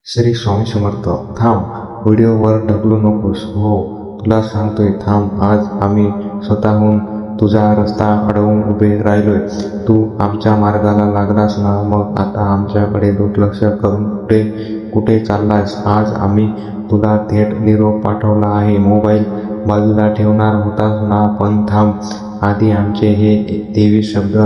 श्री स्वामी समर्थ. थांब, व्हिडिओवर ढकलू नकोस. हो, तुला सांगतोय थांब. आज आम्ही स्वतःहून तुझा रस्ता अडवून उभे राहिलोय. तू आमच्या मार्गाला लागलास ना, मग आता आमच्याकडे दुर्लक्ष करून कुठे चाललास? आज आम्ही तुला थेट निरोप पाठवला आहे. मोबाईल बाजूला ठेवणार होतास ना, पण थांब. आधी आमचे हे 23 शब्द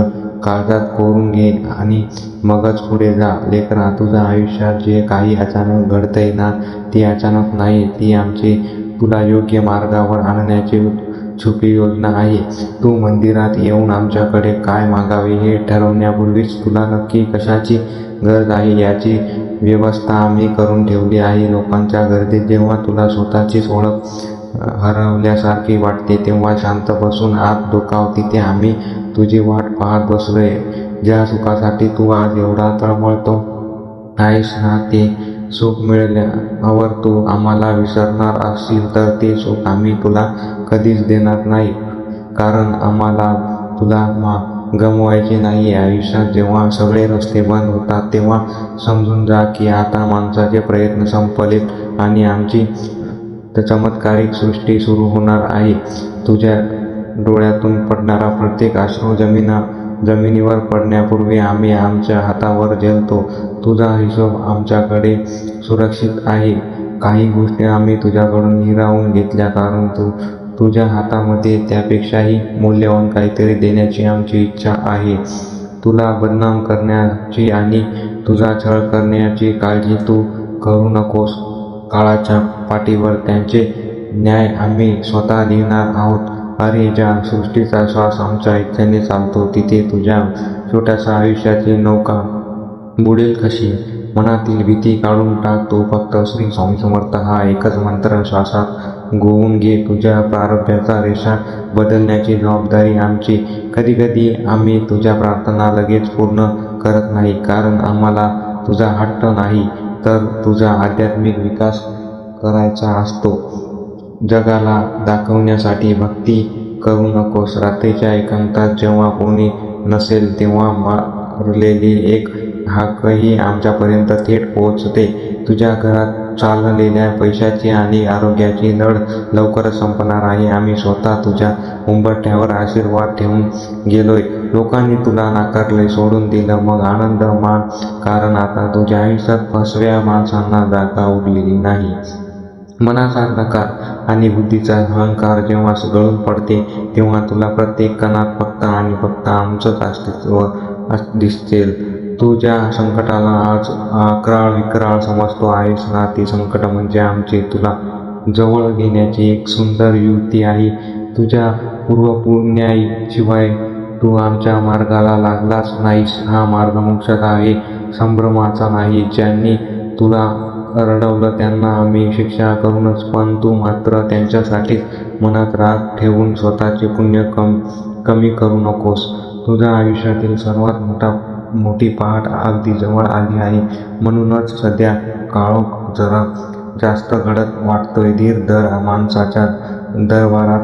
कागदात कोरून घे आणि मगच पुढे जा. लेकरा, तुझ्या आयुष्यात जे काही अचानक घडतंय ना, ती अचानक नाही. ती आमची तुला योग्य मार्गावर आणण्याची छुपी योजना आहे. तू मंदिरात येऊन आमच्याकडे काय मागावे हे ठरवण्यापूर्वीच तुला नक्की कशाची गरज आहे याची व्यवस्था आम्ही करून ठेवली आहे. लोकांच्या गर्दीत जेव्हा तुला स्वतःचीच ओळख हरवल्यासारखी वाटते, तेव्हा शांत बसून आत डोकाव. तिथे आम्ही तुझी वाट पाहत बसलोय. ज्या सुखासाठी तू आज एवढा तळमळतो आहेस ना, ते सुख मिळाल्यावर तू आम्हाला विसरणार असशील तर ते सुख आम्ही तुला कधीच देणार नाही. कारण आम्हाला तुला गमवायचे नाही. आयुष्यात जेव्हा सगळे रस्ते बंद होतात, तेव्हा समजून जा की आता माणसाचे प्रयत्न संपलेत आणि आमची चमत्कारिक सृष्टी सुरू होणार आहे. तुझ्या डोळ्यातून पडणारा प्रत्येक अश्रू जमिनीवर पडण्यापूर्वी आम्ही आमच्या हातावर झेलतो. तुझा हिशोब आमच्याकडे सुरक्षित आहे. काही गोष्टी आम्ही तुझ्याकडून हिरावून घेतल्या, कारण तुझ्या हातामध्ये त्यापेक्षाही मौल्यवान काहीतरी देण्याची आमची इच्छा आहे. तुला बदनाम करण्याची आणि तुझा छळ करण्याची काळजी तू करू नकोस. काळाच्या पाठीवर त्यांचे न्याय आम्ही स्वतः लिहिणार आहोत. अरे, ज्या सृष्टीचा श्वास आमच्या इच्छेने चालतो, तिथे तुझ्या छोट्याशा आयुष्याची नौका बुडेल कशी? मनातील भीती काढून टाक. तू फक्त श्री स्वामी समर्थ हा एकच मंत्र श्वासात गोवून घे. तुझ्या प्रारब्धाचा रेषा बदलण्याची जबाबदारी आमची. कधी आम्ही तुझ्या प्रार्थना लगेच पूर्ण करत नाही, कारण आम्हाला तुझा हट्ट नाही, तर तुझा आध्यात्मिक विकास करायचा असतो. जगाला दाखवण्यासाठी भक्ती करू नकोस. रात्रीच्या एकांतात जेव्हा कोणी नसेल, तेव्हा मारलेली एक हाकही आमच्यापर्यंत थेट पोहोचते. तुझ्या घरात चाललेल्या पैशाची आणि आरोग्याची लढ लवकरच संपणार आहे. आम्ही स्वतः तुझ्या उंबरठ्यावर आशीर्वाद ठेवून गेलोय. लोकांनी तुला नाकारले, सोडून दिलं, मग आनंद मान, कारण आता तुझ्या आयुष्यात फसव्या माणसांना जागा उरलेली नाही. मनाचा नकार आणि बुद्धीचा अहंकार जेव्हा गळून पडते, तेव्हा तुला प्रत्येक कणात फक्त आणि फक्त आमचंच अस्तित्व दिसेल. तू ज्या संकटाला आज अक्राळ विक्राळ समजतो आहेस ना, ती संकट म्हणजे आमची तुला जवळ घेण्याची एक सुंदर युक्ती आहे. तुझ्या पूर्वपुण्याशिवाय तू आमच्या मार्गाला लागलाच नाहीस. हा मार्ग मोक्षाचा आहे, संभ्रमाचा नाही. ज्यांनी तुला रडवलं त्यांना आम्ही शिक्षा करूनच, पण तू मात्र त्यांच्यासाठीच मनात राग ठेवून स्वतःचे पुण्य कमी करू नकोस. तुझ्या आयुष्यातील सर्वात मोठी पहाट अगदी जवळ आली आहे. म्हणूनच सध्या काळोख जरा जास्त घडत वाटतोय. धीर धर. माणसाच्या दरबारात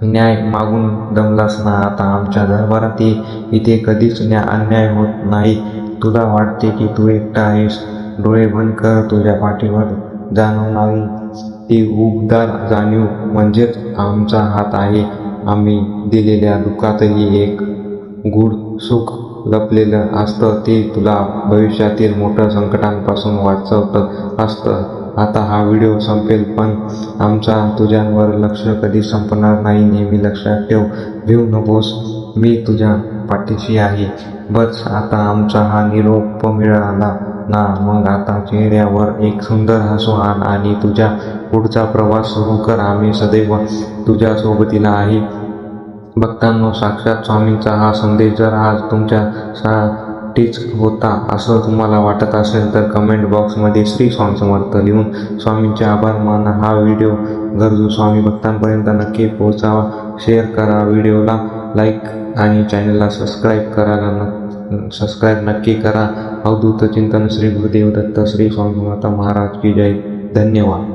न्याय मागून दमलास ना, आता आमच्या दरबारात इथे कधीच अन्याय होत नाही. तुला वाटते की तू एकटा आहेस? डोळे बंद कर. तुझ्या पाठीवर जाणवणारी ती उबदार जाणीव म्हणजेच आमचा हात आहे. आम्ही दिलेल्या दुःखातही एक गूढ सुख लपलेलं असतं. ते तुला भविष्यातील मोठ्या संकटांपासून वाचवत असतं. आता हा व्हिडिओ संपेल, पण आमचा तुझ्यावर लक्ष कधी संपणार नाही. नेहमी लक्षात ठेव. भिवू नकोस. मी तुझ्या पाठीशी आहे. बस, आता आमचा हा निरोप मिळाला ना, मग आता चेहऱ्यावर एक सुंदर हसू आण आणि तुझ्या पुढचा प्रवास सुरू कर. आम्ही सदैव तुझ्या सोबतीला आहे. भक्तांनो, साक्षात स्वामींचा हा संदेश जर आज तुमच्यासाठीच होता असं तुम्हाला वाटत असेल, तर कमेंट बॉक्समध्ये श्री स्वामी समर्थ लिहून स्वामींचे आभार माना. हा व्हिडिओ गरजू स्वामी भक्तांपर्यंत नक्की पोहोचावा. शेअर करा, व्हिडिओला लाईक आणि चॅनलला सबस्क्राईब नक्की करा. अवधूत चिंतन. श्री गुरुदेव दत्त. श्री स्वामी समर्थ महाराज की जय. धन्यवाद.